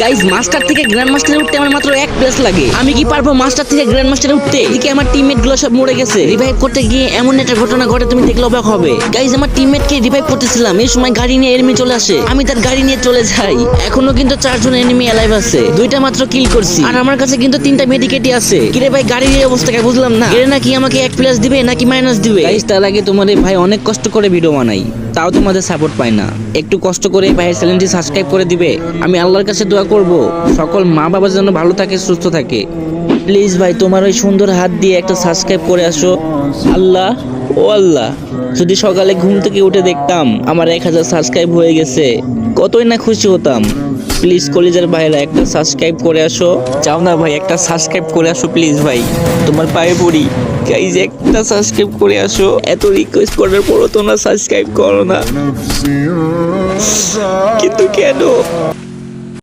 Guys master থেকে grand মাস্টারে উঠতে আমার মাত্র 1 প্লেস লাগে। আমি কি পারবো মাস্টার থেকে গ্র্যান্ড মাস্টারে উঠতে? এদিকে আমার টিমমেট গুলো সব মরে গেছে। রিভাইভ করতে গিয়ে এমন একটা ঘটনা ঘটে তুমি দেখলে অবাক হবে। গাইস আমার টিমমেট কে রিভাইভ করতেছিলাম, এই সময় গাড়ি নিয়ে এনিমি চলে আসে। আমি তার গাড়ি নিয়ে চলে যাই। এখনো কিন্তু 4 জন এনিমি অ্যালাইভ আছে। 2টা মাত্র কিল করছি আর আমার কাছে কিন্তু 3টা মেডিকেটই আছে। কিরে ভাই গাড়ির এই অবস্থা কে বুঝলাম না। এর নাকি আমাকে 1 প্লাস দিবে নাকি মাইনাস দিবে? গাইস তার আগে তোমাদের ভাই অনেক কষ্ট করে ভিডিও বানাই, তাও তোমাদের সাপোর্ট পাই না। একটু কষ্ট করে ভাইয়ের চ্যানেলটি সাবস্ক্রাইব করে দিবে। আমি আল্লাহর কাছে দোয়া করব সকল মা বাবা যেন ভালো থাকে, সুস্থ থাকে। প্লিজ ভাই তোমার ওই সুন্দর হাত দিয়ে একটা সাবস্ক্রাইব করে আসো। আল্লাহ ও আল্লাহ, যদি সকালে ঘুম থেকে উঠে দেখতাম আমার 1000 সাবস্ক্রাইব হয়ে গেছে, কতই না খুশি হতাম। প্লিজ কলিজার ভাইরা একটা সাবস্ক্রাইব করে আসো। চাও না ভাই একটা সাবস্ক্রাইব করে আসো প্লিজ ভাই, তোমার পায়ে পড়ি। গাইজ একটা সাবস্ক্রাইব করে আসো। এত রিকোয়েস্ট করার পরও তোমরা সাবস্ক্রাইব করো না, কিন্তু কেন?